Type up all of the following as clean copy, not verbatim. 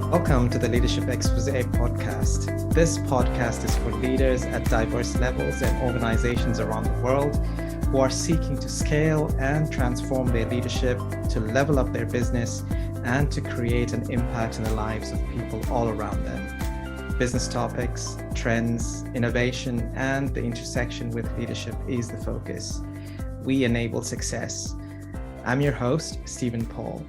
Welcome to the Leadership Exposé podcast. This podcast is for leaders at diverse levels and organizations around the world who are seeking to scale and transform their leadership, to level up their business, and to create an impact in the lives of people all around them. Business topics, trends, innovation, and the intersection with leadership is the focus. We enable success. I'm your host, Stephen Paul.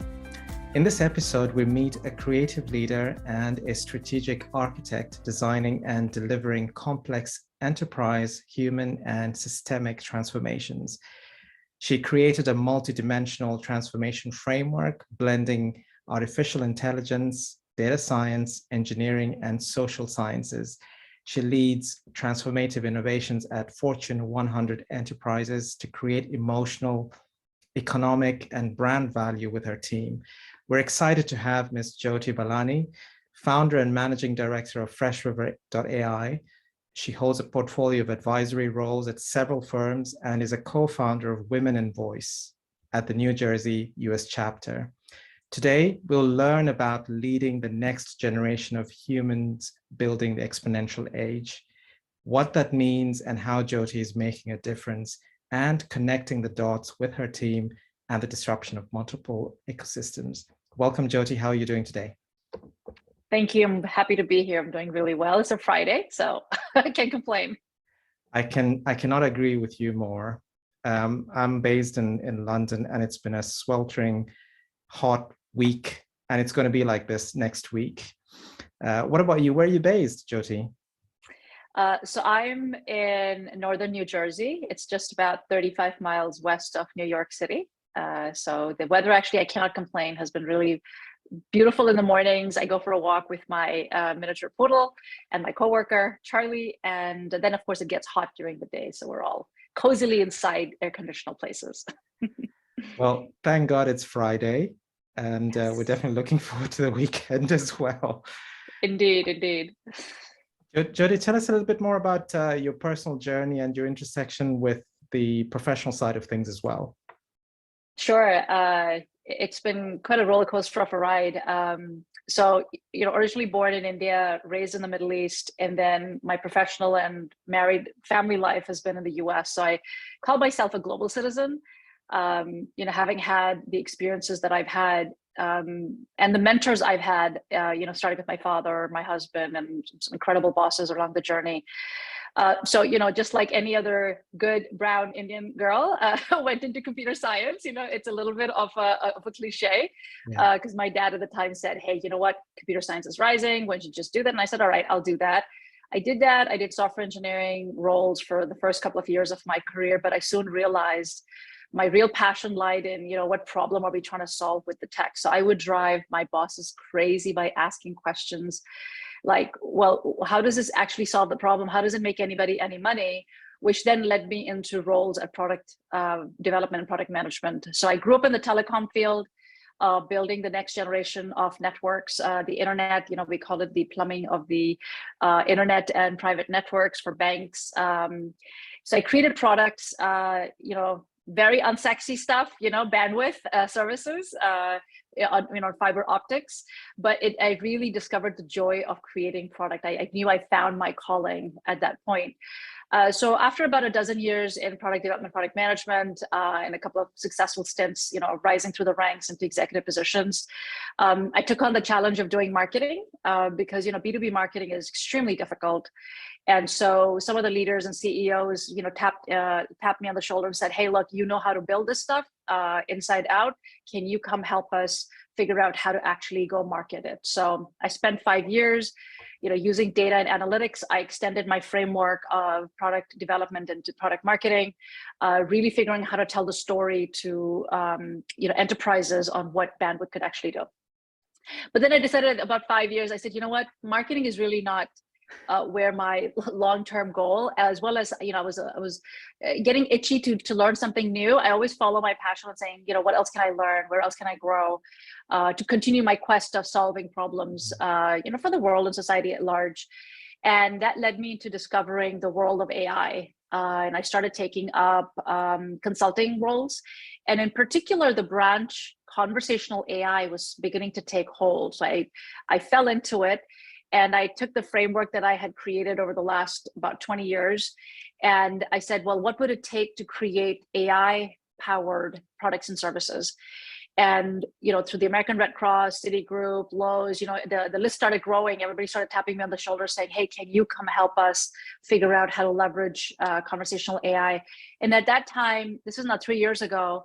In this episode, we meet a creative leader and a strategic architect designing and delivering complex enterprise, human, and systemic transformations. She created a multidimensional transformation framework, blending artificial intelligence, data science, engineering, and social sciences. She leads transformative innovations at Fortune 100 enterprises to create emotional, economic, and brand value with her team. We're excited to have Ms. Joti Balani, founder and managing director of Freshriver.ai. She holds a portfolio of advisory roles at several firms and is a co-founder of Women in Voice at the New Jersey US chapter. Today, we'll learn about leading the next generation of humans building the exponential age, what that means and how Joti is making a difference, and connecting the dots with her team and the disruption of multiple ecosystems. Welcome, Joti. How are you doing today? Thank you. I'm happy to be here. I'm doing really well. It's a Friday, so I can't complain. I cannot agree with you more. I'm based in London, and it's been a sweltering hot week, and it's going to be like this next week. What about you? Where are you based, Joti? So I'm in northern New Jersey. It's just about 35 miles west of New York City. So the weather, actually, I cannot complain, has been really beautiful in the mornings. I go for a walk with my miniature poodle and my coworker, Charlie. And then, of course, it gets hot during the day. So we're all cozily inside air-conditioned places. Well, thank God it's Friday. And Yes. We're definitely looking forward to the weekend as well. Indeed, indeed. Joti, tell us a little bit more about your personal journey and your intersection with the professional side of things as well. Sure. It's been quite a roller coaster of a ride. So, originally born in India, raised in the Middle East, and then my professional and married family life has been in the US. So I call myself a global citizen. Having had the experiences that I've had and the mentors I've had, starting with my father, my husband, and some incredible bosses along the journey. So, just like any other good brown Indian girl, went into computer science. It's a little bit of a cliche, because my dad at the time said, hey, you know what, computer science is rising. Why don't you just do that? And I said, all right, I'll do that. I did that. I did software engineering roles for the first couple of years of my career, but I soon realized my real passion lied in, what problem are we trying to solve with the tech? So I would drive my bosses crazy by asking questions like, well, how does this actually solve the problem? How does it make anybody any money? Which then led me into roles at product development and product management. So I grew up in the telecom field, building the next generation of networks, the internet, we call it the plumbing of the internet and private networks for banks. So I created products, very unsexy stuff, bandwidth services, on fiber optics, but I really discovered the joy of creating product. I knew I found my calling at that point. So after about a dozen years in product development, product management, and a couple of successful stints, rising through the ranks into executive positions, I took on the challenge of doing marketing because, B2B marketing is extremely difficult. And so some of the leaders and CEOs, tapped me on the shoulder and said, hey, look, you know how to build this stuff inside out. Can you come help us figure out how to actually go market it? So I spent 5 years, using data and analytics. I extended my framework of product development into product marketing, really figuring how to tell the story to, enterprises on what Bandwidth could actually do. But then I decided about 5 years, I said, you know what, marketing is really not where my long-term goal, as well as, I was getting itchy to learn something new. I always follow my passion on saying, what else can I learn? Where else can I grow? To continue my quest of solving problems, for the world and society at large. And that led me to discovering the world of AI. And I started taking up consulting roles, and in particular, the branch conversational AI was beginning to take hold. So I fell into it, and I took the framework that I had created over the last about 20 years. And I said, well, what would it take to create AI powered products and services? And, through the American Red Cross, Citigroup, Lowe's, the list started growing. Everybody started tapping me on the shoulder saying, hey, can you come help us figure out how to leverage conversational AI? And at that time, this is not 3 years ago,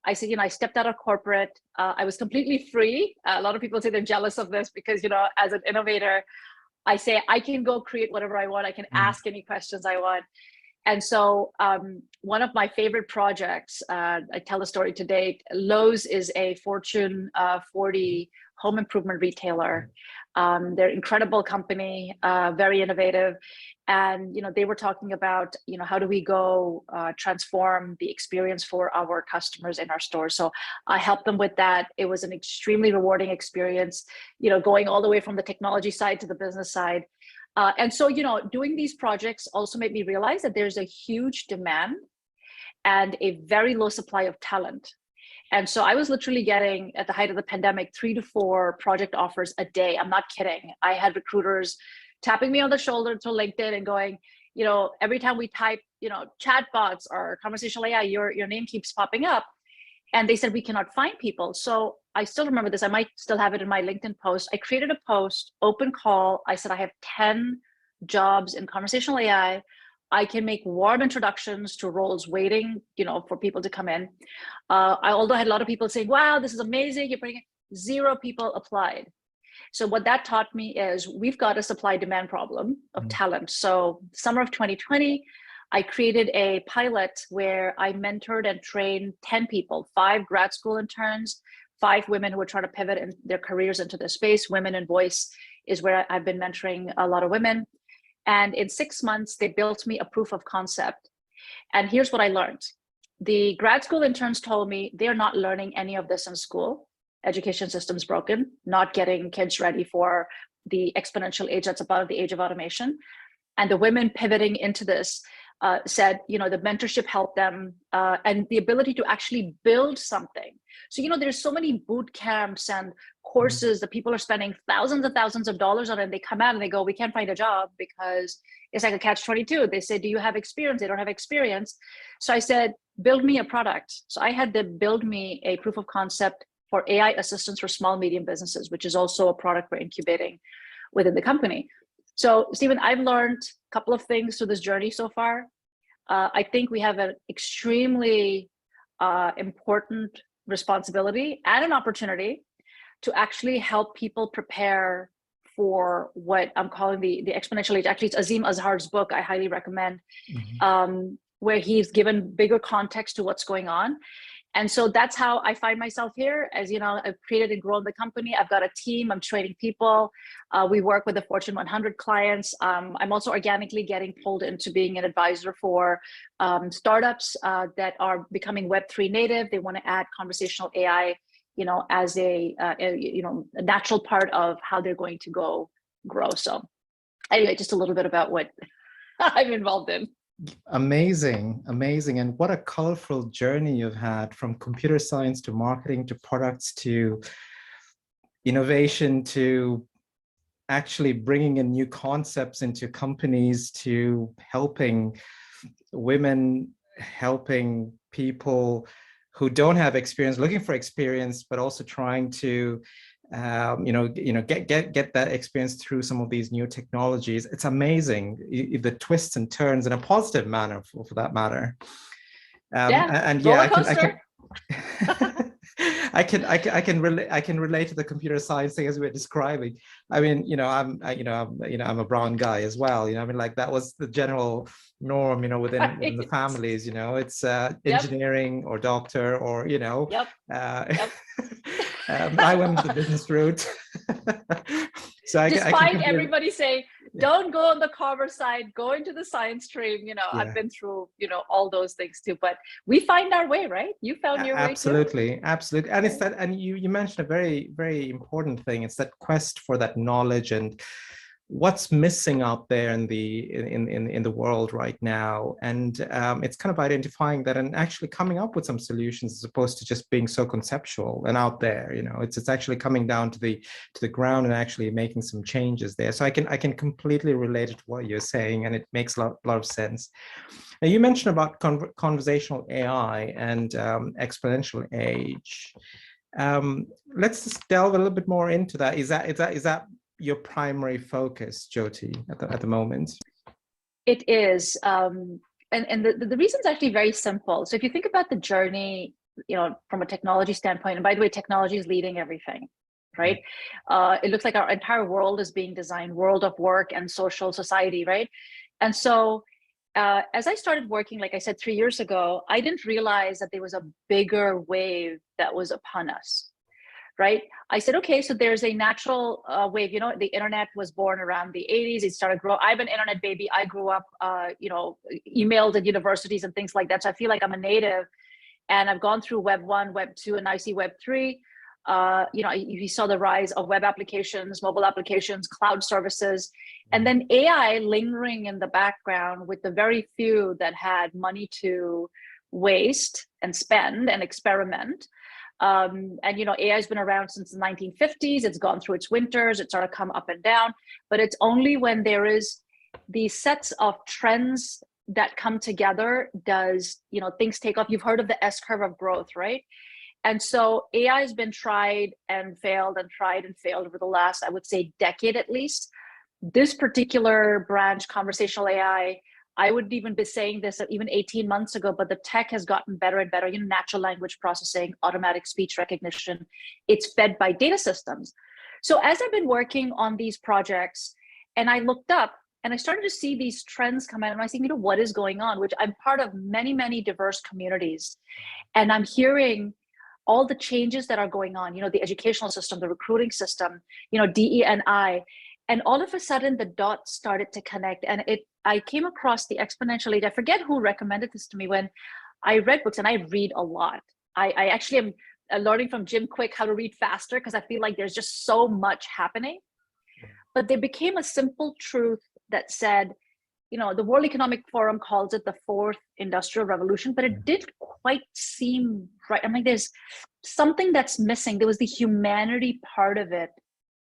I said, I stepped out of corporate. I was completely free. A lot of people say they're jealous of this because, as an innovator, I say I can go create whatever I want. I can ask any questions I want. And so one of my favorite projects, I tell the story to date, Lowe's is a Fortune 40 home improvement retailer. They're an incredible company, very innovative. And, they were talking about, how do we go transform the experience for our customers in our stores? So I helped them with that. It was an extremely rewarding experience, going all the way from the technology side to the business side. And so, doing these projects also made me realize that there's a huge demand and a very low supply of talent. And so I was literally getting, at the height of the pandemic, 3 to 4 project offers a day. I'm not kidding. I had recruiters tapping me on the shoulder to LinkedIn and going, every time we type, chatbots or conversational AI, your name keeps popping up. And they said, we cannot find people. So I still remember this. I might still have it in my LinkedIn post. I created a post, open call. I said, I have 10 jobs in conversational AI. I can make warm introductions to roles waiting, for people to come in. Although I had a lot of people saying, wow, this is amazing. You're bringing 0 people applied. So what that taught me is we've got a supply demand problem of talent. So summer of 2020, I created a pilot where I mentored and trained 10 people, 5 grad school interns, 5 women who were trying to pivot in their careers into this space. Women in voice is where I've been mentoring a lot of women. And in 6 months, they built me a proof of concept. And here's what I learned. The grad school interns told me they're not learning any of this in school. Education system's broken, not getting kids ready for the exponential age that's about the age of automation. And the women pivoting into this said, the mentorship helped them and the ability to actually build something. So, there's so many boot camps and courses that people are spending thousands and thousands of dollars on, and they come out and they go, we can't find a job because it's like a catch-22. They say, do you have experience? They don't have experience. So I said, build me a product. So I had to build me a proof of concept for AI assistance for small, medium businesses, which is also a product we're incubating within the company. So Stephen, I've learned a couple of things through this journey so far. I think we have an extremely important responsibility and an opportunity to actually help people prepare for what I'm calling the exponential age. Actually, it's Azim Azhar's book. I highly recommend, where he's given bigger context to what's going on. And so that's how I find myself here. As you know, I've created and grown the company. I've got a team. I'm training people. We work with the Fortune 100 clients. I'm also organically getting pulled into being an advisor for startups that are becoming Web3 native. They want to add conversational AI, as a natural part of how they're going to go grow. So anyway, just a little bit about what I'm involved in. Amazing. And what a colorful journey you've had, from computer science to marketing to products to innovation to actually bringing in new concepts into companies to helping women, helping people who don't have experience, looking for experience, but also trying to get that experience through some of these new technologies. It's amazing, the twists and turns in a positive manner, for that matter. I can relate to the computer science thing as we're describing. I mean, I'm a brown guy as well. That was the general norm, within the families. It's engineering or doctor or I went the business route. So Despite everybody saying, don't go on the commerce side, go into the science stream. I've been through, all those things too, but we find our way, right? You found your way too. Absolutely. And it's that, and you mentioned a very, very important thing. It's that quest for that knowledge and what's missing out there in the world right now, and it's kind of identifying that and actually coming up with some solutions as opposed to just being so conceptual and out there. It's actually coming down to the ground and actually making some changes there. So I can completely relate to what you're saying, and it makes a lot of sense. Now, you mentioned about conversational AI and exponential age. Let's just delve a little bit more into that. Is that your primary focus, Joti, at the moment? It is. And the reason is actually very simple. So if you think about the journey, from a technology standpoint, and by the way, technology is leading everything, right? It looks like our entire world is being designed, world of work and social society, right? And so as I started working, like I said, 3 years ago, I didn't realize that there was a bigger wave that was upon us. Right? I said, okay, so there's a natural wave. The internet was born around the 80s. It started growing. I'm an internet baby. I grew up, emailed at universities and things like that. So I feel like I'm a native, and I've gone through Web 1, Web 2, and I see Web 3. You saw the rise of web applications, mobile applications, cloud services, and then AI lingering in the background with the very few that had money to waste and spend and experiment. And AI has been around since the 1950s. It's gone through its winters. It's sort of come up and down, but it's only when there is these sets of trends that come together does things take off. You've heard of the S curve of growth, right? And so AI has been tried and failed over the last, I would say, decade at least. This particular branch, conversational AI, I would even be saying this even 18 months ago, but the tech has gotten better and better. Natural language processing, automatic speech recognition, it's fed by data systems. So as I've been working on these projects, and I looked up and I started to see these trends come out, and I was thinking, what is going on? Which I'm part of many, many diverse communities. And I'm hearing all the changes that are going on, the educational system, the recruiting system, DE&I. And all of a sudden, the dots started to connect. And I came across the Exponential Age. I forget who recommended this to me when I read books, and I read a lot. I actually am learning from Jim Quick how to read faster because I feel like there's just so much happening. But there became a simple truth that said, the World Economic Forum calls it the fourth industrial revolution, but it didn't quite seem right. I'm like, there's something that's missing. There was the humanity part of it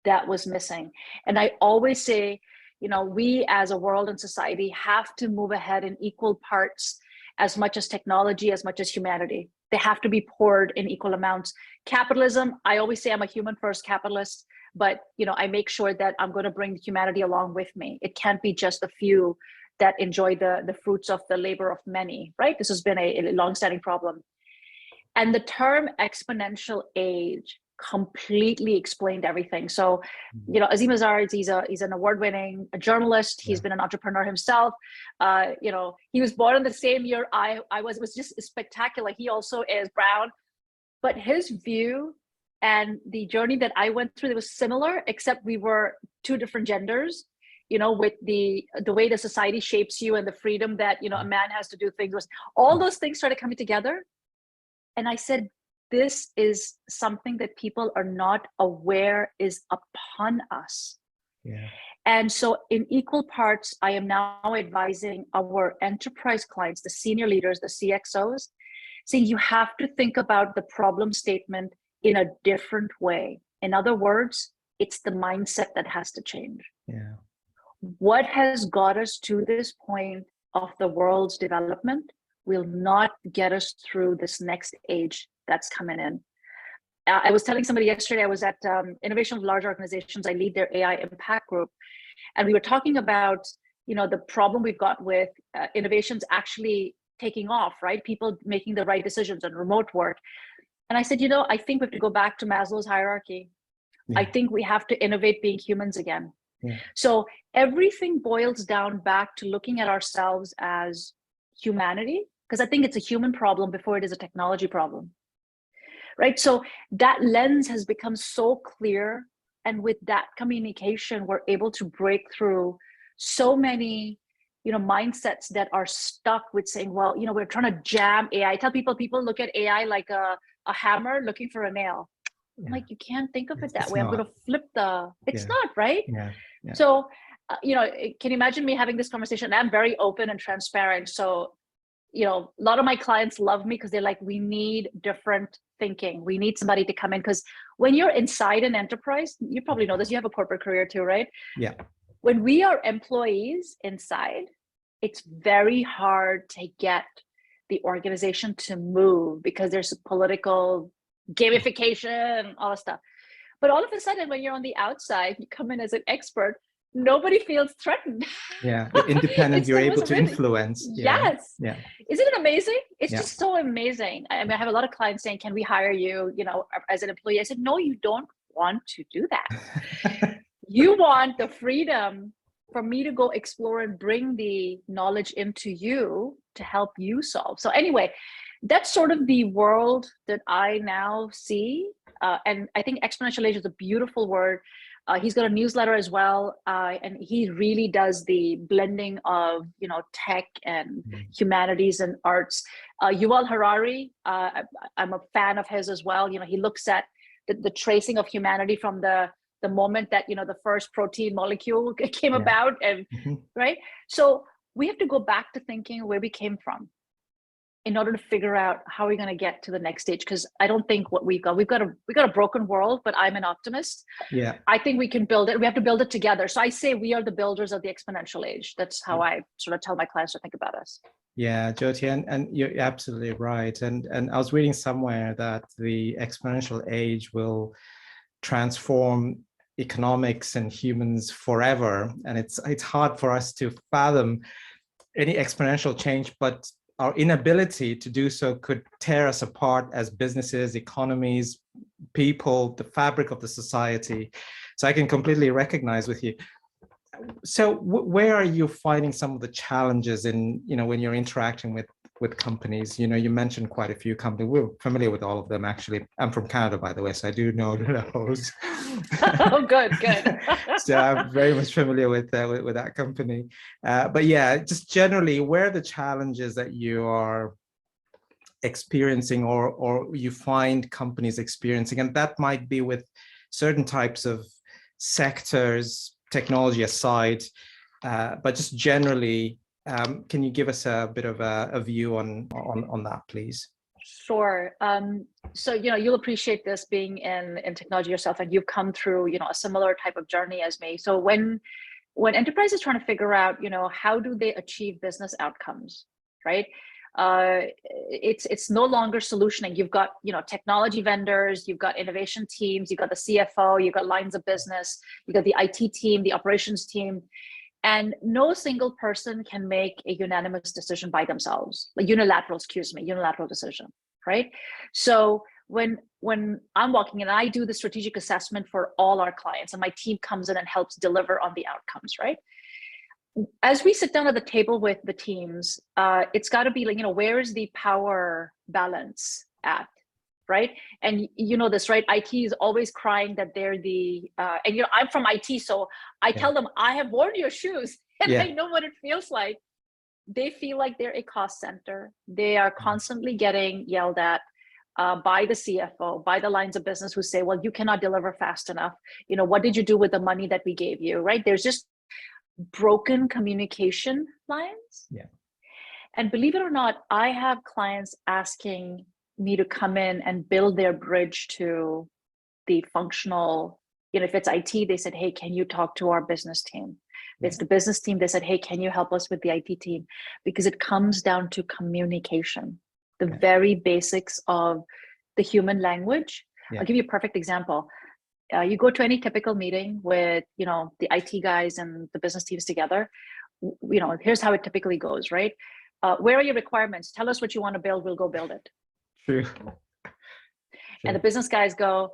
that was missing. And I always say, we as a world and society have to move ahead in equal parts, as much as technology, as much as humanity. They have to be poured in equal amounts. Capitalism, I always say I'm a human first capitalist, but I make sure that I'm going to bring humanity along with me. It can't be just a few that enjoy the fruits of the labor of many, right? This has been a long-standing problem. And the term exponential age completely explained everything. So, Azim Azar, he's an award-winning journalist. He's been an entrepreneur himself. He was born in the same year I was. It was just spectacular. He also is brown, but his view and the journey that I went through, it was similar, except we were two different genders. With the way the society shapes you and the freedom that a man has to do things. All those things started coming together, and I said, this is something that people are not aware is upon us. Yeah. And so in equal parts, I am now advising our enterprise clients, the senior leaders, the CXOs, saying you have to think about the problem statement in a different way. In other words, it's the mindset that has to change. Yeah. What has got us to this point of the world's development will not get us through this next age that's coming in. I was telling somebody yesterday, I was at Innovation of Large Organizations. I lead their AI impact group. And we were talking about, the problem we've got with innovations actually taking off, right? People making the right decisions on remote work. And I said, I think we have to go back to Maslow's hierarchy. Yeah. I think we have to innovate being humans again. Yeah. So everything boils down back to looking at ourselves as humanity, because I think it's a human problem before it is a technology problem. Right? So that lens has become so clear. And with that communication, we're able to break through so many, mindsets that are stuck with saying, well, we're trying to jam AI. I tell people look at AI like a hammer looking for a nail. I'm like, you can't think of it that It's way. I'm going not. to flip it's Yeah. not, right? Yeah. Yeah. So, can you imagine me having this conversation? I'm very open and transparent. So, a lot of my clients love me because they're like, we need different thinking. We need somebody to come in. Because when you're inside an enterprise, you probably know this, you have a corporate career too, right? Yeah. When we are employees inside, it's very hard to get the organization to move because there's political gamification, all that stuff. But all of a sudden, when you're on the outside, you come in as an expert, nobody feels threatened. Yeah. You're independent. It's You're the able most to amazing. influence. Yeah. Yes. Yeah. Isn't it amazing? It's Yeah. just so amazing. I mean, I have a lot of clients saying, can we hire you, as an employee? I said, no, you don't want to do that. You want the freedom for me to go explore and bring the knowledge into you to help you solve. So anyway, that's sort of the world that I now see. And I think exponential age is a beautiful word. He's got a newsletter as well. And he really does the blending of, tech and humanities and arts. Yuval Harari, I'm a fan of his as well. He looks at the tracing of humanity from the moment that, the first protein molecule came about, and right. So we have to go back to thinking where we came from in order to figure out how we're going to get to the next stage. Because I don't think what we've got a broken world, but I'm an optimist. Yeah. I think we can build it. We have to build it together. So I say we are the builders of the exponential age. That's how I sort of tell my clients to think about us. Yeah, Jyoti, and you're absolutely right. And I was reading somewhere that the exponential age will transform economics and humans forever. And it's hard for us to fathom any exponential change, but our inability to do so could tear us apart as businesses, economies, people, the fabric of the society. So I can completely recognize with you. So where are you finding some of the challenges in, when you're interacting with companies? You mentioned quite a few companies. We're familiar with all of them, actually. I'm from Canada, by the way, so I do know those. Oh, good. So I'm very much familiar with that company. But yeah, just generally, where are the challenges that you are experiencing or you find companies experiencing? And that might be with certain types of sectors, technology aside, but just generally, can you give us a bit of a view on that, please? Sure. So, you'll appreciate this being in technology yourself, and you've come through, a similar type of journey as me. So when enterprises trying to figure out, how do they achieve business outcomes, right? It's no longer solutioning. You've got, technology vendors, you've got innovation teams, you've got the CFO, you've got lines of business, you've got the IT team, the operations team. And no single person can make a unanimous decision by themselves, unilateral decision, right? So when I'm walking in, I do the strategic assessment for all our clients, and my team comes in and helps deliver on the outcomes, right? As we sit down at the table with the teams, it's got to be like, where is the power balance at? Right. And this, right? IT is always crying that they're and I'm from IT. So I tell them, I have worn your shoes and I know what it feels like. They feel like they're a cost center. They are constantly getting yelled at by the CFO, by the lines of business who say, well, you cannot deliver fast enough. What did you do with the money that we gave you? Right. There's just broken communication lines. Yeah. And believe it or not, I have clients asking me to come in and build their bridge to the functional, if it's IT, they said, hey, can you talk to our business team? If it's the business team, they said, hey, can you help us with the IT team? Because it comes down to communication, the very basics of the human language. I'll give you a perfect example. You go to any typical meeting with, the IT guys and the business teams together, here's how it typically goes, right? Where are your requirements? Tell us what you want to build, we'll go build it. True. And the business guys go,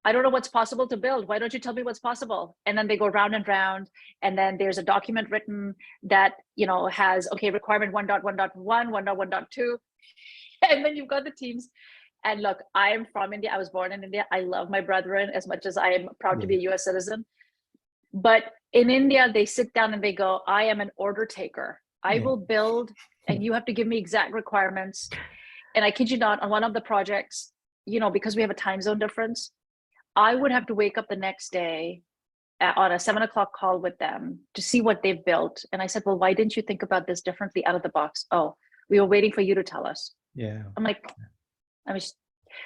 I don't know what's possible to build. Why don't you tell me what's possible? And then they go round and round. And then there's a document written that, has, okay, requirement 1.1.1, 1.1.2. And then you've got the teams. And look, I am from India. I was born in India. I love my brethren as much as I am proud to be a US citizen. But in India, they sit down and they go, I am an order taker. I will build, and you have to give me exact requirements. And I kid you not, on one of the projects, because we have a time zone difference, I would have to wake up the next day on a 7 o'clock call with them to see what they've built. And I said, well, why didn't you think about this differently out of the box? Oh, we were waiting for you to tell us. Yeah. I'm like,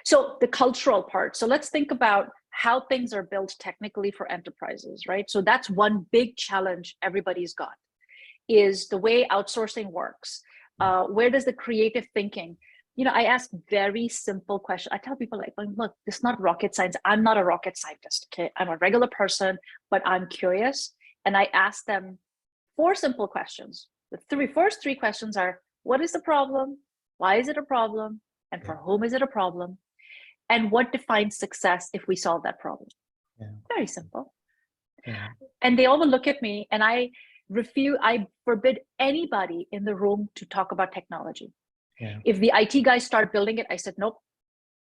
so the cultural part. So let's think about how things are built technically for enterprises, right? So that's one big challenge everybody's got, is the way outsourcing works. Where does the creative thinking, I ask very simple questions. I tell people, like, look, this is not rocket science. I'm not a rocket scientist, okay? I'm a regular person, but I'm curious. And I ask them 4 simple questions. The first three questions are, what is the problem? Why is it a problem? And for whom is it a problem? And what defines success if we solve that problem? Yeah. Very simple. Yeah. And they all will look at me, and I forbid anybody in the room to talk about technology. Yeah. If the IT guys start building it, I said, nope.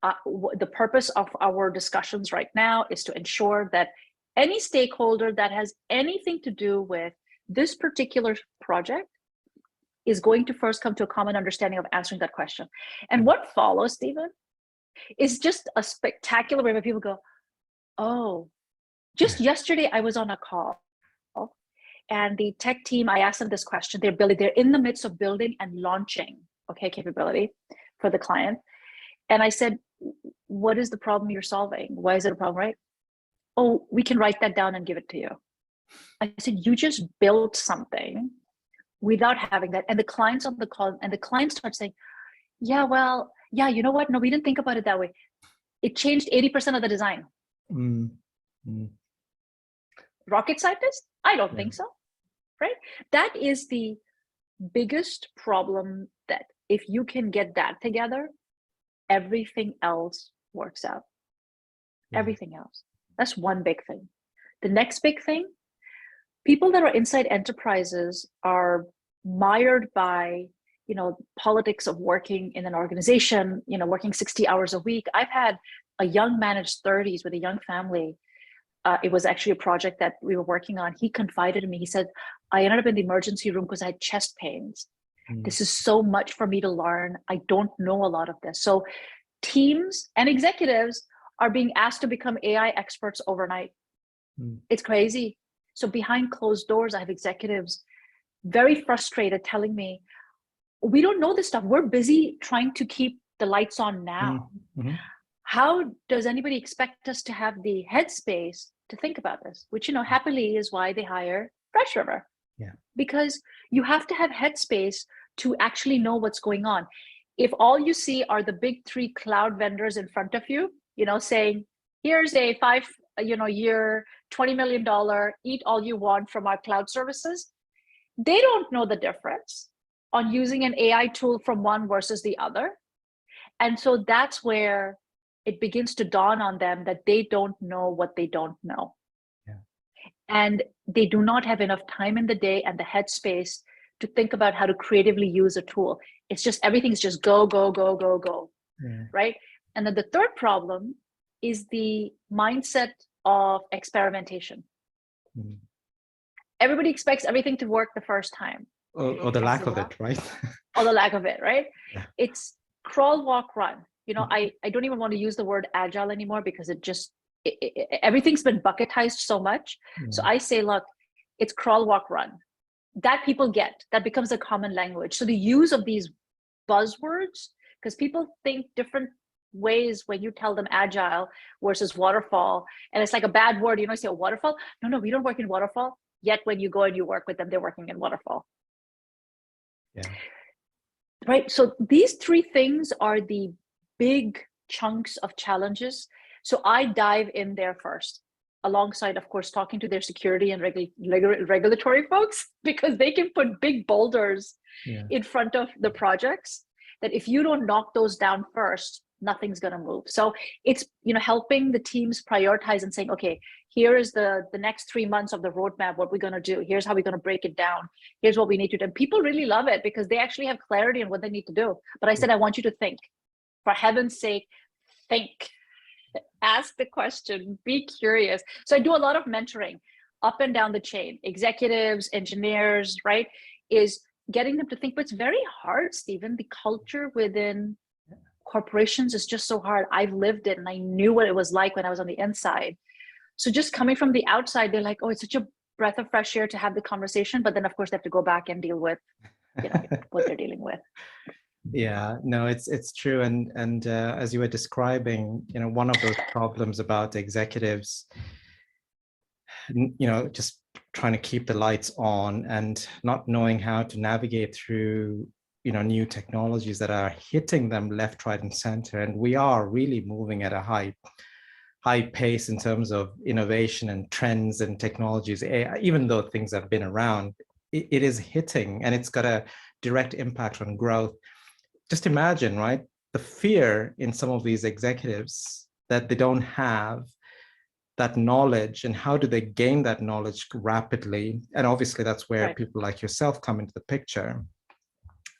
The purpose of our discussions right now is to ensure that any stakeholder that has anything to do with this particular project is going to first come to a common understanding of answering that question. And what follows, Stephen, is just a spectacular way where people go, oh, just yesterday I was on a call, and the tech team, I asked them this question. They're in the midst of building and launching, capability for the client. And I said, what is the problem you're solving? Why is it a problem, right? Oh, we can write that down and give it to you. I said, you just built something without having that. And the client's on the call, and the client starts saying, yeah, well, yeah, you know what? No, we didn't think about it that way. It changed 80% of the design. Rocket scientist? I don't think so, right? That is the biggest problem, that if you can get that together, everything else works out. Everything else. That's one big thing. The next big thing, people that are inside enterprises are mired by, politics of working in an organization, working 60 hours a week. I've had a young man in his 30s with a young family. It was actually a project that we were working on. He confided in me. He said, I ended up in the emergency room because I had chest pains. This is so much for me to learn. I don't know a lot of this. So teams and executives are being asked to become AI experts overnight. It's crazy. So behind closed doors, I have executives very frustrated telling me, we don't know this stuff. We're busy trying to keep the lights on now. How does anybody expect us to have the headspace to think about this? Which, happily is why they hire Freshriver. Yeah. Because you have to have headspace to actually know what's going on. If all you see are the big 3 cloud vendors in front of you, saying, here's a 5-year, $20 million, eat all you want from our cloud services, they don't know the difference on using an AI tool from one versus the other. And so that's where it begins to dawn on them that they don't know what they don't know. Yeah. And they do not have enough time in the day and the headspace to think about how to creatively use a tool. It's just, everything's just go, go, go, go, go, right? And then the third problem is the mindset of experimentation. Everybody expects everything to work the first time. Or the lack of it, right? Or the lack of it, right? Yeah. It's crawl, walk, run. I don't even want to use the word agile anymore, because everything's been bucketized so much. So I say, look, it's crawl, walk, run. That people get, that becomes a common language. So the use of these buzzwords, because people think different ways when you tell them agile versus waterfall, and it's like a bad word. I say, waterfall? No, we don't work in waterfall. Yet when you go and you work with them, they're working in waterfall. Yeah. Right. So these 3 things are the big chunks of challenges. So I dive in there first, alongside, of course, talking to their security and regulatory folks, because they can put big boulders in front of the projects that if you don't knock those down first, nothing's going to move. So it's, helping the teams prioritize and saying, okay, here is the next 3 months of the roadmap, what we're going to do. Here's how we're going to break it down. Here's what we need to do. And people really love it because they actually have clarity on what they need to do. But I said, I want you to think. For heaven's sake, think. Ask the question, be curious. So I do a lot of mentoring up and down the chain, executives, engineers, right? Is getting them to think, but it's very hard, Stephen. The culture within corporations is just so hard. I've lived it and I knew what it was like when I was on the inside. So just coming from the outside, they're like, oh, it's such a breath of fresh air to have the conversation. But then of course they have to go back and deal with, what they're dealing with. Yeah, no, it's true. And as you were describing, one of those problems about executives, just trying to keep the lights on and not knowing how to navigate through, new technologies that are hitting them left, right, and center. And we are really moving at a high pace in terms of innovation and trends and technologies. Even though things have been around, it is hitting, and it's got a direct impact on growth. Just imagine, right? The fear in some of these executives that they don't have that knowledge, and how do they gain that knowledge rapidly? And obviously that's where people like yourself come into the picture.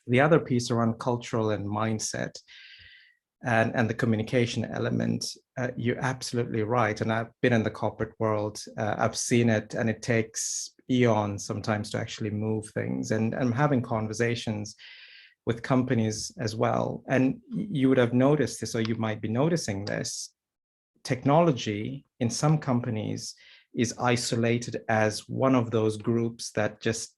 The other piece around cultural and mindset and the communication element, you're absolutely right. And I've been in the corporate world, I've seen it, and it takes eons sometimes to actually move things. And I'm having conversations with companies as well. And you would have noticed this, or you might be noticing this. Technology in some companies is isolated as one of those groups that just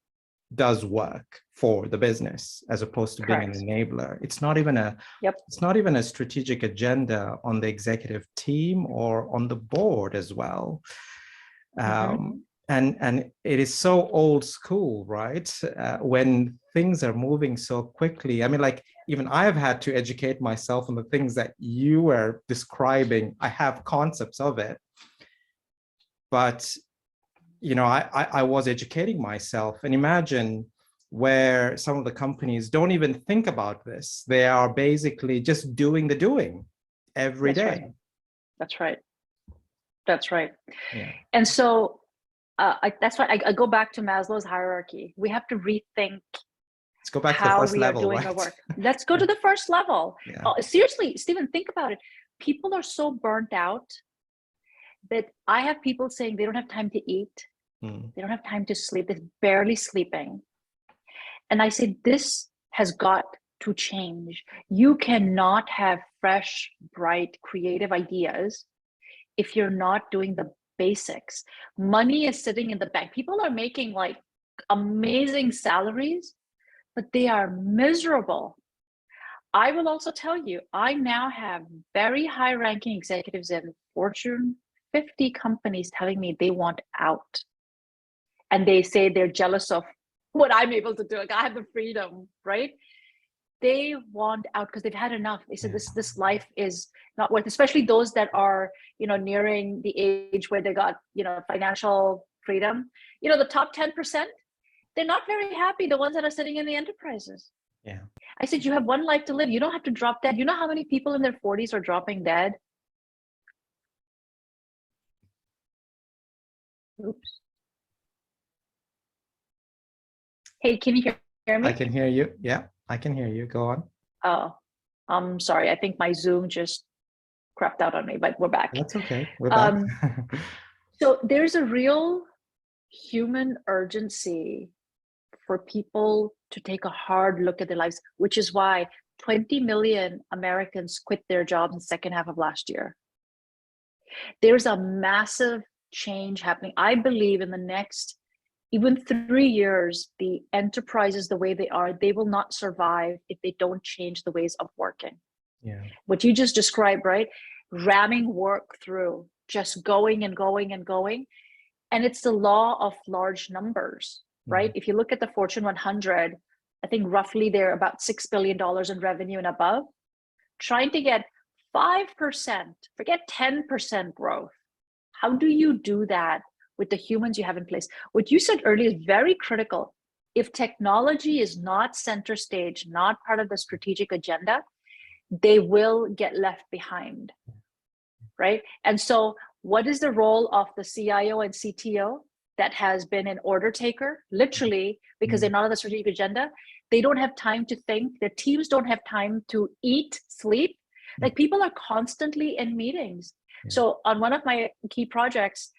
does work for the business, as opposed to being an enabler. It's not even a strategic agenda on the executive team or on the board as well. And it is so old school, right? When things are moving so quickly. I mean, like, even I have had to educate myself on the things that you were describing. I have concepts of it, but, I was educating myself. And imagine where some of the companies don't even think about this. They are basically just doing the doing every day. That's right. Yeah. And so that's why I go back to Maslow's hierarchy. We have to rethink. Let's go back to the first level, right? Our work. Let's go to the first level. Yeah. Seriously, Stephen, think about it. People are so burnt out that I have people saying they don't have time to eat. They don't have time to sleep. They're barely sleeping. And I say, this has got to change. You cannot have fresh, bright, creative ideas if you're not doing the basics. Money is sitting in the bank. People are making like amazing salaries, but they are miserable. I will also tell you, I now have very high ranking executives in Fortune 50 companies telling me they want out. And they say they're jealous of what I'm able to do. Like, I have the freedom, right? They want out because they've had enough. They said this life is not worth, especially those that are, nearing the age where they got, financial freedom. The top 10%, they're not very happy. The ones that are sitting in the enterprises. Yeah. I said, you have one life to live. You don't have to drop dead. You know how many people in their 40s are dropping dead? Oops. Hey, can you hear me? I can hear you. Yeah, I can hear you. Go on. Oh, I'm sorry. I think my Zoom just crapped out on me, but we're back. That's okay. We're back. So there's a real human urgency for people to take a hard look at their lives, which is why 20 million Americans quit their jobs in the second half of last year. There's a massive change happening. I believe in the next even 3 years, the enterprises, the way they are, they will not survive if they don't change the ways of working. Yeah. What you just described, right? Ramming work through, just going and going and going. And it's the law of large numbers, right? If you look at the Fortune 100, I think roughly they're about $6 billion in revenue and above. Trying to get 5%, forget 10% growth. How do you do that with the humans you have in place? What you said earlier is very critical. If technology is not center stage, not part of the strategic agenda, they will get left behind, right? And so what is the role of the CIO and CTO that has been an order taker, literally, because they're not on the strategic agenda? They don't have time to think. Their teams don't have time to eat, sleep. Like, people are constantly in meetings. So on one of my key projects,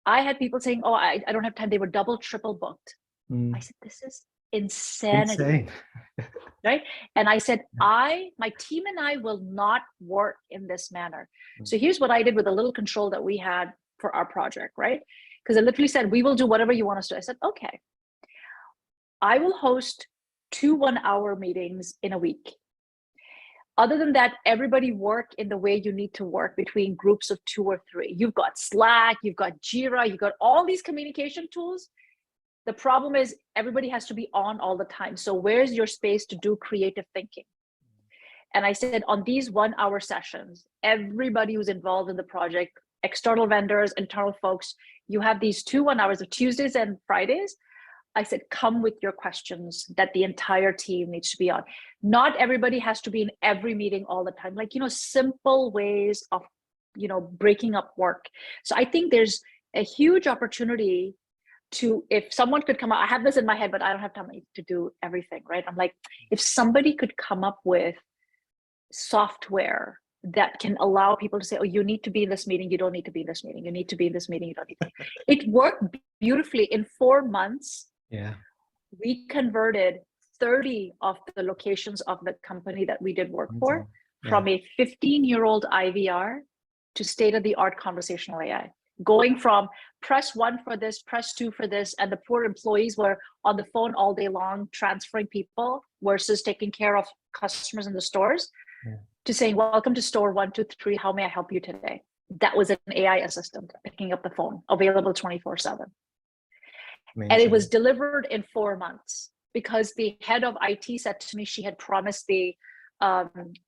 I had people saying, oh, I don't have time. They were double, triple booked. I said, this is insanity. Insane. right? And I said, my team and I will not work in this manner. So here's what I did with a little control that we had for our project, right? Because I literally said, we will do whatever you want us to. I said, okay, I will host 2 1-hour meetings in a week. Other than that, everybody work in the way you need to work between groups of 2 or 3. You've got Slack, you've got Jira, you've got all these communication tools. The problem is everybody has to be on all the time. So where's your space to do creative thinking? And I said, on these 1-hour sessions, everybody who's involved in the project, external vendors, internal folks, you have these 2 1 hours of Tuesdays and Fridays. I said, come with your questions that the entire team needs to be on. Not everybody has to be in every meeting all the time. Like, simple ways of, breaking up work. So I think there's a huge opportunity to, if someone could come up, I have this in my head, but I don't have time to do everything, right? I'm like, if somebody could come up with software that can allow people to say, oh, you need to be in this meeting, you don't need to be in this meeting, you need to be in this meeting, you don't need to. It worked beautifully. In 4 months, we converted 30 of the locations of the company that we did work for from a 15-year-old IVR to state-of-the-art conversational AI. Going from press 1 for this, press 2 for this, and the poor employees were on the phone all day long transferring people versus taking care of customers in the stores, to saying, welcome to store 123, how may I help you today? That was an AI assistant picking up the phone, available 24/7. And it was delivered in 4 months because the head of IT said to me she had promised the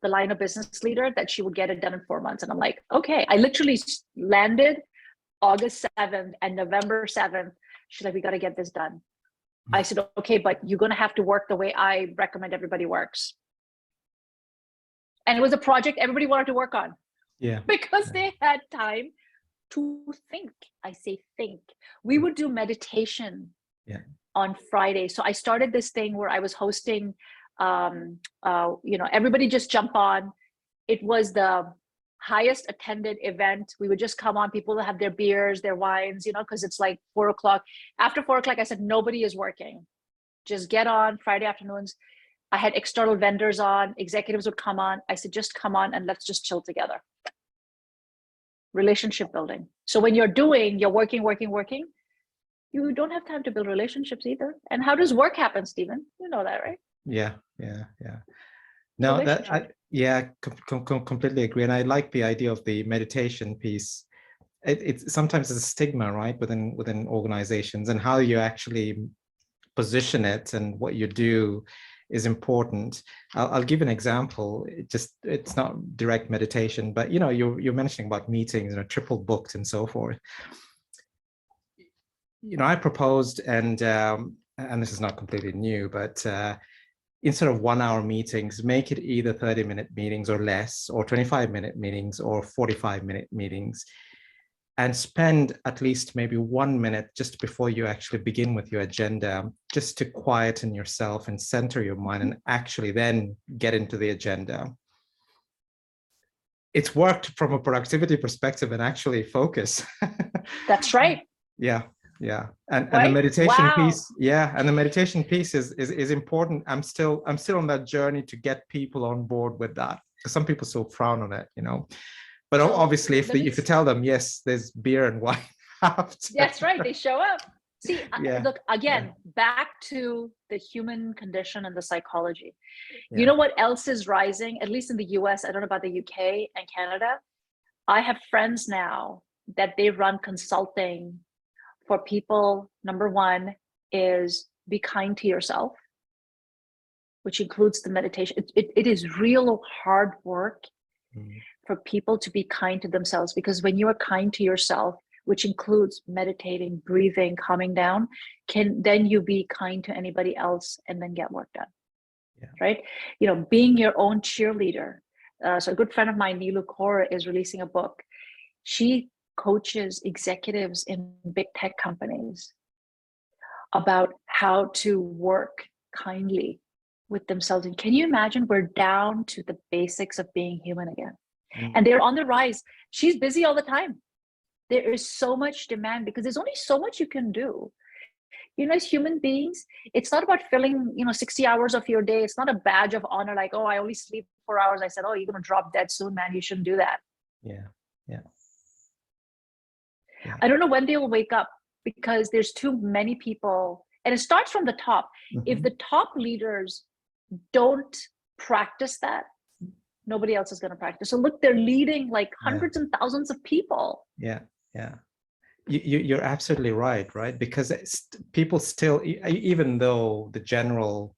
line of business leader that she would get it done in 4 months. And I'm like, okay. I literally landed August 7th and November 7th. She's like, we got to get this done. I said, okay, but you're going to have to work the way I recommend everybody works. And it was a project everybody wanted to work on. Because they had time to think. I say think. We would do meditation on Friday. So I started this thing where I was hosting, everybody just jump on. It was the highest attended event. We would just come on, people have their beers, their wines, because it's like 4 o'clock. After 4 o'clock, I said, nobody is working. Just get on Friday afternoons. I had external vendors on, executives would come on. I said, just come on and let's just chill together. Relationship building. So when you're working, you don't have time to build relationships either. And how does work happen, Stephen? You know that, right? Yeah. No, completely agree. And I like the idea of the meditation piece. It's sometimes a stigma, right, within organizations, and how you actually position it and what you do is important. I'll give an example. It's not direct meditation, but you're mentioning about meetings, triple booked and so forth. I proposed, and this is not completely new, but instead of 1-hour meetings, make it either 30-minute meetings or less, or 25-minute meetings or 45-minute meetings, and spend at least maybe 1 minute just before you actually begin with your agenda, just to quieten yourself and center your mind and actually then get into the agenda. It's worked from a productivity perspective and actually focus. That's right. Yeah. And the meditation piece, and the meditation piece is important. I'm still on that journey to get people on board with that, because some people still frown on it, But obviously, if you tell them, yes, there's beer and wine after. That's right, they show up. See, look, again, back to the human condition and the psychology. You know what else is rising, at least in the US, I don't know about the UK and Canada. I have friends now that they run consulting for people. Number 1 is be kind to yourself, which includes the meditation. It is real hard work for people to be kind to themselves, because when you are kind to yourself, which includes meditating, breathing, calming down, then you be kind to anybody else and then get work done. Right? Being your own cheerleader. So a good friend of mine, Neelu Kaur, is releasing a book. She coaches executives in big tech companies about how to work kindly with themselves. And can you imagine, we're down to the basics of being human again. And they're on the rise. She's busy all the time. There is so much demand because there's only so much you can do. As human beings, it's not about filling 60 hours of your day. It's not a badge of honor, like, oh, I only sleep 4 hours. I said, oh, you're gonna drop dead soon, man. You shouldn't do that. Yeah. I don't know when they will wake up, because there's too many people, and it starts from the top. If the top leaders don't practice that, nobody else is going to practice. So look, they're leading like hundreds and thousands of people. Yeah. You're absolutely right, because people still, even though the general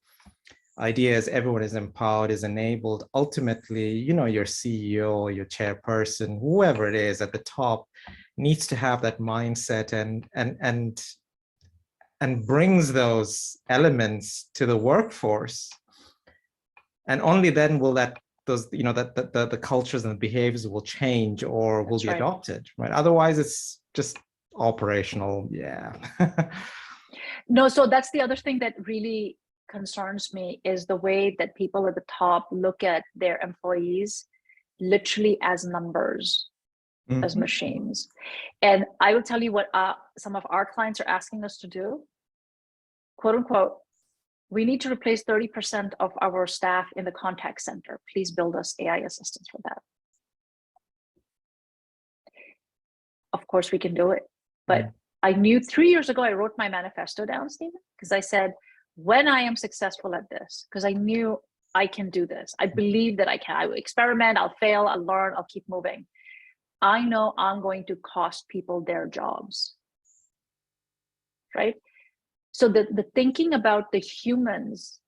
idea is everyone is empowered, is enabled, ultimately, your CEO, your chairperson, whoever it is at the top, needs to have that mindset and brings those elements to the workforce. And only then will the cultures and the behaviors will change or will be adopted, right? Otherwise, it's just operational. Yeah. No, so that's the other thing that really concerns me, is the way that people at the top look at their employees literally as numbers, as machines. And I will tell you what some of our clients are asking us to do, quote unquote, we need to replace 30% of our staff in the contact center. Please build us AI assistants for that. Of course we can do it. But I knew 3 years ago, I wrote my manifesto down, Stephen, because I said, when I am successful at this, because I knew I can do this. I believe that I can. I will experiment, I'll fail, I'll learn, I'll keep moving. I know I'm going to cost people their jobs, right? So the thinking about the humans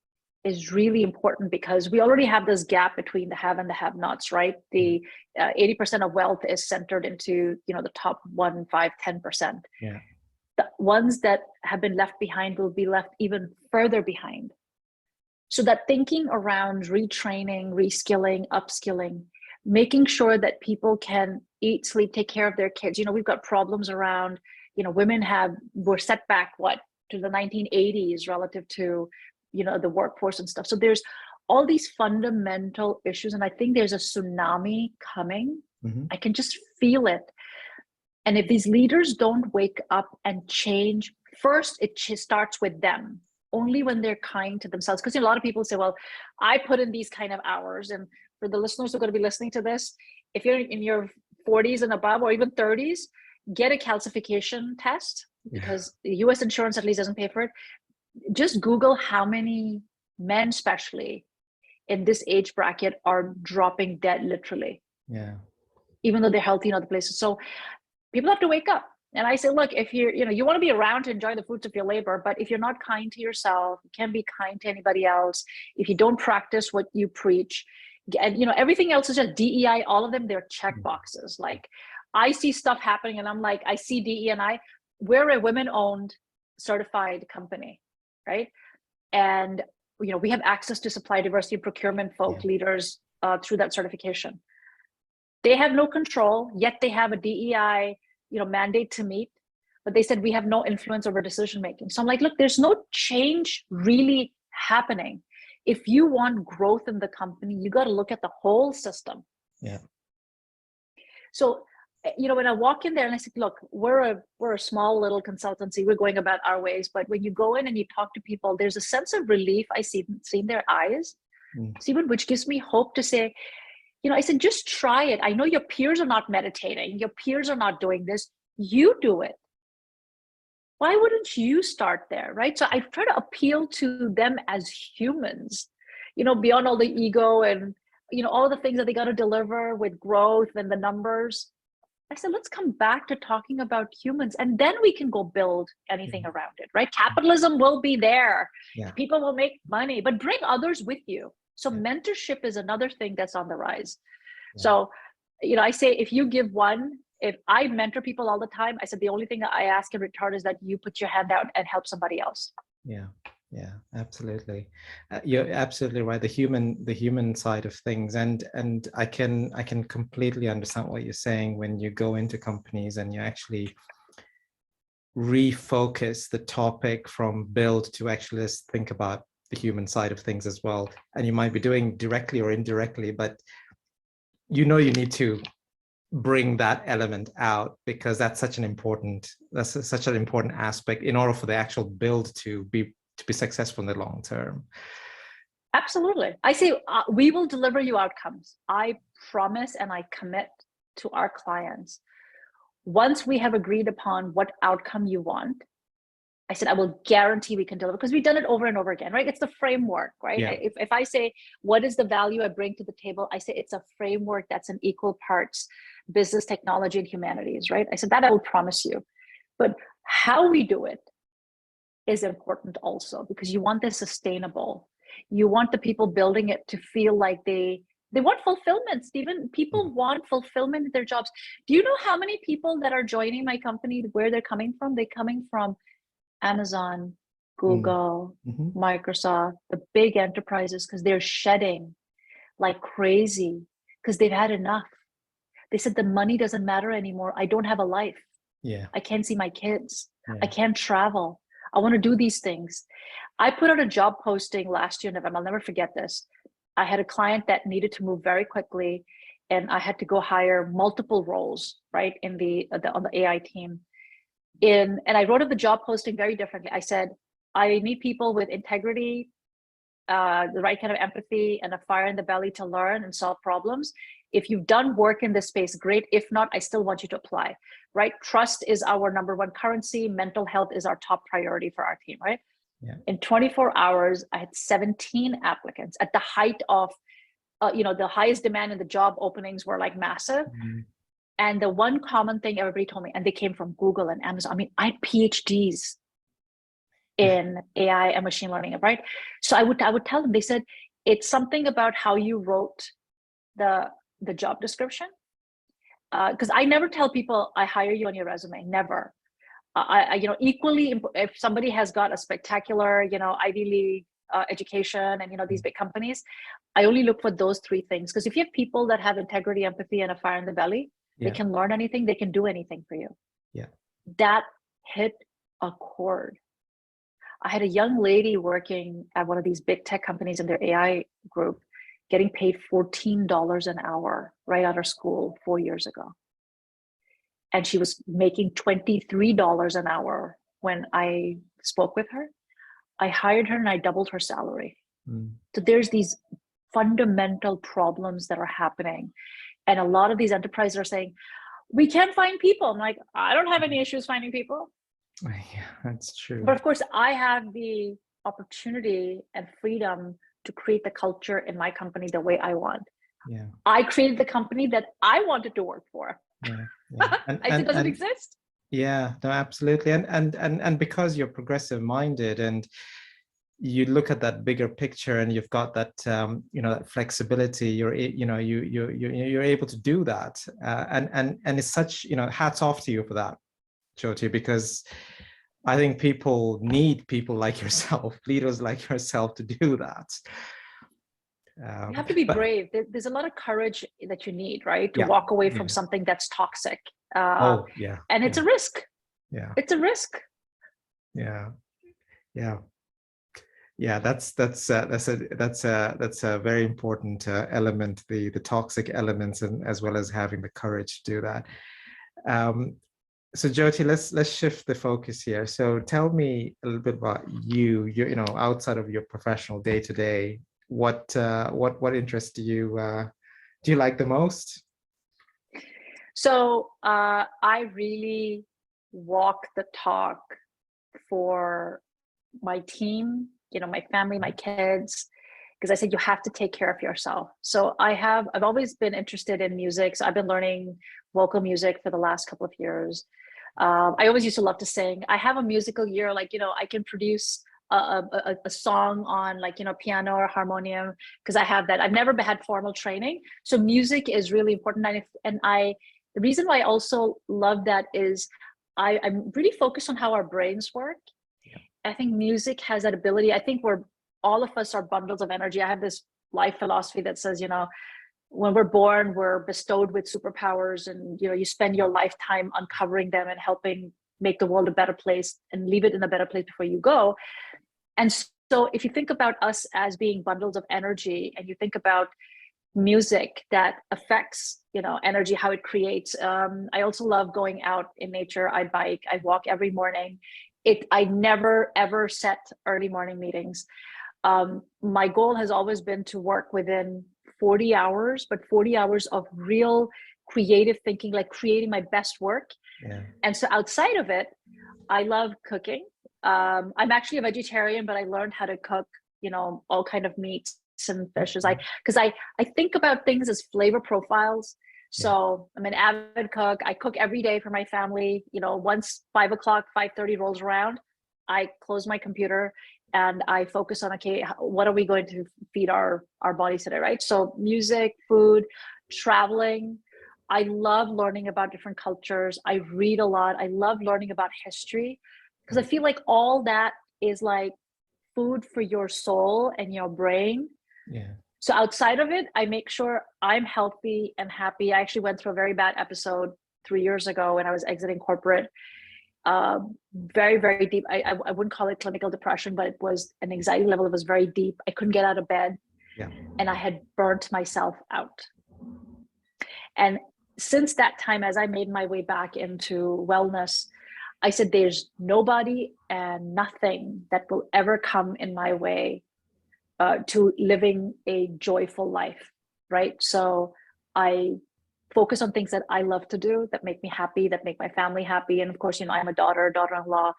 is really important, because we already have this gap between the have and the have-nots, right? The 80% of wealth is centered into the top 1, 5, 10%. Yeah. The ones that have been left behind will be left even further behind. So that thinking around retraining, reskilling, upskilling, making sure that people can eat, sleep, take care of their kids. We've got problems around, women were set back to the 1980s relative to the workforce and stuff. So there's all these fundamental issues, and I think there's a tsunami coming. I can just feel it. And if these leaders don't wake up and change, first it starts with them. Only when they're kind to themselves, because a lot of people say, well, I put in these kind of hours. And for the listeners who are going to be listening to this, if you're in your 40s and above, or even 30s, get a calcification test, because the US insurance at least doesn't pay for it. Just Google how many men, especially in this age bracket, are dropping dead literally. Yeah. Even though they're healthy in other places. So people have to wake up. And I say, look, if you're, you want to be around to enjoy the fruits of your labor, but if you're not kind to yourself, you can't be kind to anybody else. If you don't practice what you preach, and everything else is just DEI, all of them, they're check boxes. Like, I see stuff happening and I'm like, I see DE&I. We're a women-owned certified company, right? And we have access to supply diversity procurement folk leaders through that certification. They have no control, yet they have a DEI mandate to meet, but they said we have no influence over decision making. So I'm like, look, there's no change really happening. If you want growth in the company, you got to look at the whole system. Yeah. So when I walk in there and I said, look, we're a small little consultancy, we're going about our ways, but when you go in and you talk to people, there's a sense of relief I see in their eyes, Stephen, which gives me hope to say, I said, just try it. I know your peers are not meditating. Your peers are not doing this. You do it. Why wouldn't you start there, right? So I try to appeal to them as humans, beyond all the ego and, all the things that they got to deliver with growth and the numbers. I said, let's come back to talking about humans, and then we can go build anything around it, right? Capitalism will be there. Yeah. People will make money, but bring others with you. So mentorship is another thing that's on the rise. Yeah. So, I say, if you give one, if I mentor people all the time, I said, the only thing that I ask in return is that you put your hand out and help somebody else. Yeah, absolutely. You're absolutely right. The human side of things, and I can completely understand what you're saying when you go into companies and you actually refocus the topic from build to actually just think about the human side of things as well. And you might be doing directly or indirectly, but you need to bring that element out, because that's such an important aspect in order for the actual build to be successful in the long term. Absolutely. I say we will deliver you outcomes. I promise and I commit to our clients. Once we have agreed upon what outcome you want, I said, I will guarantee we can deliver, because we've done it over and over again, right? It's the framework, right? Yeah. If I say, what is the value I bring to the table? I say, it's a framework that's in equal parts business, technology, and humanities, right? I said, that I will promise you. But how we do it is important also, because you want this sustainable. You want the people building it to feel like they want fulfillment, Stephen. People want fulfillment in their jobs. Do you know how many people that are joining my company, where they're coming from? They're coming from Amazon, Google, Microsoft, the big enterprises, because they're shedding like crazy because they've had enough. They said the money doesn't matter anymore. I don't have a life. Yeah. I can't see my kids. Yeah. I can't travel. I want to do these things. I put out a job posting last year in November. I'll never forget this. I had a client that needed to move very quickly, and I had to go hire multiple roles, right, in on the AI team. And I wrote up the job posting very differently. I said, I need people with integrity, the right kind of empathy, and a fire in the belly to learn and solve problems. If you've done work in this space, great. If not, I still want you to apply, right? Trust is our number one currency. Mental health is our top priority for our team, right? Yeah. In 24 hours, I had 17 applicants at the height of, the highest demand in the job openings were like massive. And the one common thing everybody told me, and they came from Google and Amazon. I mean, I had PhDs in AI and machine learning, right? So I would tell them, they said, it's something about how you wrote the job description. Because I never tell people I hire you on your resume, never. Equally, if somebody has got a spectacular, Ivy League education and, these big companies, I only look for those three things. Because if you have people that have integrity, empathy, and a fire in the belly, they can learn anything, they can do anything for you. Yeah. That hit a chord. I had a young lady working at one of these big tech companies in their AI group, getting paid $14 an hour right out of school 4 years ago. And she was making $23 an hour when I spoke with her. I hired her and I doubled her salary. So there's these fundamental problems that are happening. And a lot of these enterprises are saying, we can't find people. I'm like, I don't have any issues finding people. Yeah, that's true. But of course, I have the opportunity and freedom to create the culture in my company the way I want. Yeah. I created the company that I wanted to work for. Yeah. And it doesn't exist. Yeah, no, absolutely. And because you're progressive minded and you look at that bigger picture and you've got that that flexibility, you're able to do that, and it's such, hats off to you for that, Jyoti, because I think people need people like yourself, leaders like yourself, to do that. You have to be brave. There's a lot of courage that you need, right, to walk away from something that's toxic. And it's a risk. Yeah, it's a risk. Yeah, that's a very important element, the toxic elements, and as well as having the courage to do that. So Jyoti, let's shift the focus here. So tell me a little bit about you. Outside of your professional day to day, what interests do you like the most? So I really walk the talk for my team, my family, my kids, because I said you have to take care of yourself. So I've always been interested in music. So I've been learning vocal music for the last couple of years. I always used to love to sing. I have a musical ear, I can produce a song on piano or harmonium, because I have that. I've never had formal training. So music is really important. The reason why I also love that is I'm really focused on how our brains work. I think music has that ability. I think all of us are bundles of energy. I have this life philosophy that says, when we're born, we're bestowed with superpowers, and you spend your lifetime uncovering them and helping make the world a better place and leave it in a better place before you go. And so if you think about us as being bundles of energy, and you think about music that affects, energy, how it creates. I also love going out in nature. I bike, I walk every morning. I never ever set early morning meetings. My goal has always been to work within 40 hours, but 40 hours of real creative thinking, like creating my best work. Yeah. And so outside of it, I love cooking. I'm actually a vegetarian, but I learned how to cook, all kind of meats and fishes. Because I think about things as flavor profiles. So I'm an avid cook. I cook every day for my family. Once 5 o'clock, 5:30 rolls around, I close my computer and I focus on, okay, what are we going to feed our bodies today, right? So music, food, traveling. I love learning about different cultures. I read a lot. I love learning about history because I feel like all that is like food for your soul and your brain. Yeah. So outside of it, I make sure I'm healthy and happy. I actually went through a very bad episode 3 years ago when I was exiting corporate. Very, very deep. I wouldn't call it clinical depression, but it was an anxiety level that was very deep. I couldn't get out of bed. Yeah. And I had burnt myself out. And since that time, as I made my way back into wellness, I said, there's nobody and nothing that will ever come in my way to living a joyful life, right? So I focus on things that I love to do, that make me happy, that make my family happy. And of course, I'm a daughter-in-law,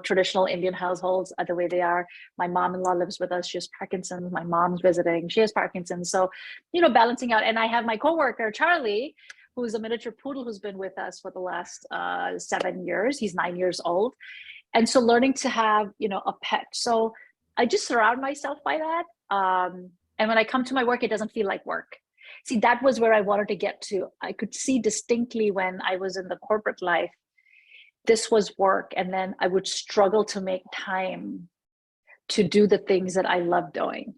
traditional Indian households are the way they are. My mom-in-law lives with us. She has Parkinson's. My mom's visiting. She has Parkinson's. So, balancing out. And I have my coworker, Charlie, who's a miniature poodle who's been with us for the last 7 years. He's 9 years old. And so learning to have, a pet. So I just surround myself by that. And when I come to my work, it doesn't feel like work. See, that was where I wanted to get to. I could see distinctly when I was in the corporate life, this was work. And then I would struggle to make time to do the things that I love doing.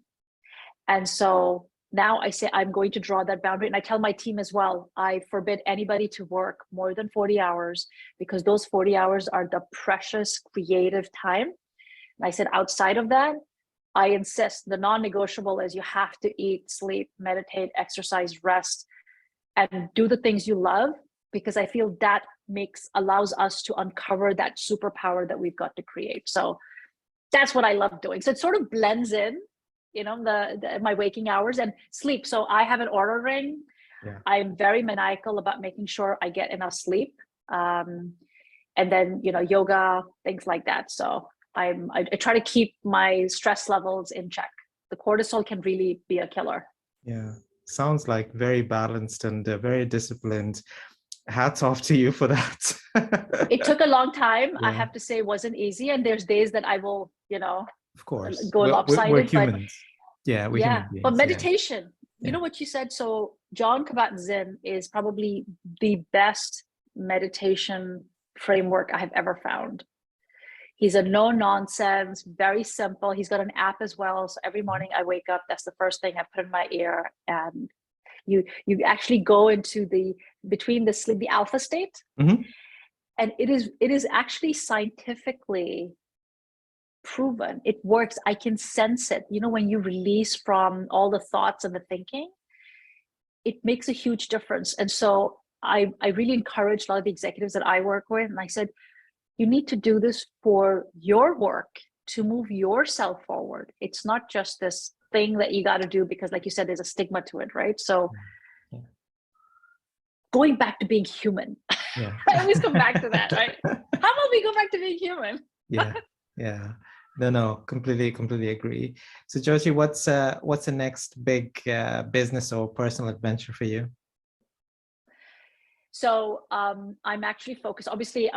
And so now I say, I'm going to draw that boundary. And I tell my team as well, I forbid anybody to work more than 40 hours because those 40 hours are the precious creative time. And I said, outside of that, I insist the non-negotiable is you have to eat, sleep, meditate, exercise, rest, and do the things you love, because I feel that allows us to uncover that superpower that we've got to create. So that's what I love doing. So it sort of blends in, my waking hours and sleep. So I have an Oura ring. Yeah. I'm very maniacal about making sure I get enough sleep. And then, yoga, things like that. So I try to keep my stress levels in check. The cortisol can really be a killer. Yeah, sounds like very balanced and very disciplined. Hats off to you for that. It took a long time. Yeah. I have to say it wasn't easy. And there's days that I will, of course, go lopsided. We're humans. But, we're human beings. But meditation, yeah. You know what you said? So John Kabat-Zinn is probably the best meditation framework I have ever found. He's a no nonsense, very simple. He's got an app as well. So every morning I wake up, that's the first thing I put in my ear. And you actually go into between the sleep, the alpha state. Mm-hmm. And it is actually scientifically proven. It works. I can sense it. When you release from all the thoughts and the thinking, it makes a huge difference. And so I really encourage a lot of the executives that I work with. And I said, you need to do this for your work to move yourself forward. It's not just this thing that you got to do because, like you said, there's a stigma to it, right? So going back to being human. Yeah. I always come back to that, right? How about we go back to being human? Yeah. No, completely agree. So Joti, what's the next big business or personal adventure for you? So I'm actually focused, obviously,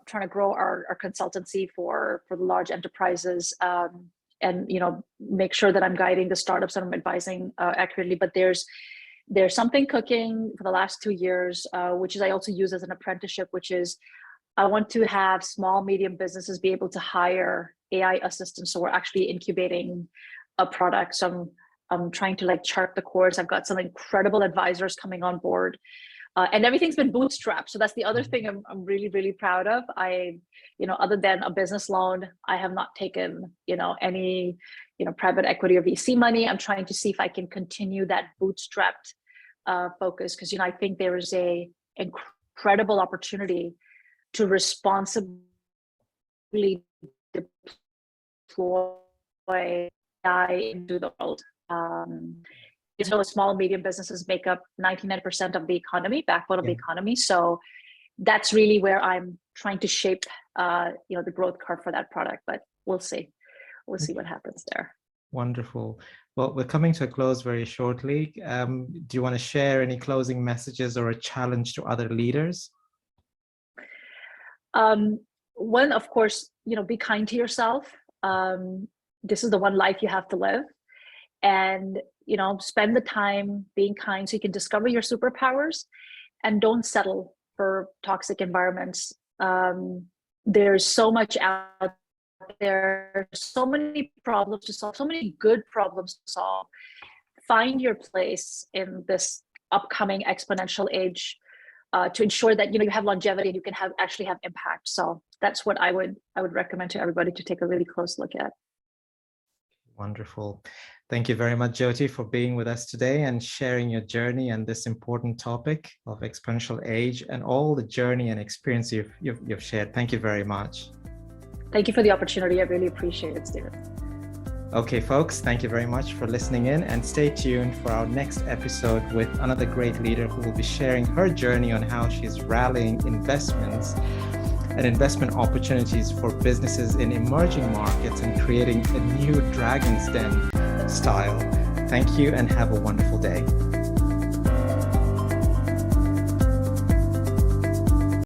trying to grow our consultancy for the large enterprises and, make sure that I'm guiding the startups that I'm advising accurately. But there's something cooking for the last 2 years, which is I also use as an apprenticeship, which is I want to have small, medium businesses be able to hire AI assistants. So we're actually incubating a product. So I'm trying to chart the course. I've got some incredible advisors coming on board. And everything's been bootstrapped. So that's the other thing I'm really, really proud of. Other than a business loan, I have not taken, any, private equity or VC money. I'm trying to see if I can continue that bootstrapped focus, because, I think there is a incredible opportunity to responsibly deploy AI into the world. Small and medium businesses make up 99% of the economy, backbone of the economy. So that's really where I'm trying to shape, the growth curve for that product. But we'll see. We'll see what happens there. Wonderful. Well, we're coming to a close very shortly. Do you want to share any closing messages or a challenge to other leaders? One, of course, be kind to yourself. This is the one life you have to live. And, spend the time being kind so you can discover your superpowers, and don't settle for toxic environments. There's so much out there, so many problems to solve, so many good problems to solve. Find your place in this upcoming exponential age to ensure that you have longevity and you can actually have impact. So that's what I would recommend to everybody to take a really close look at. Wonderful. Thank you very much, Joti, for being with us today and sharing your journey and this important topic of exponential age and all the journey and experience you've shared. Thank you very much. Thank you for the opportunity. I really appreciate it, Stephen. Okay, folks, thank you very much for listening in, and stay tuned for our next episode with another great leader who will be sharing her journey on how she's rallying investments and investment opportunities for businesses in emerging markets and creating a new Dragon's Den style. Thank you and have a wonderful day.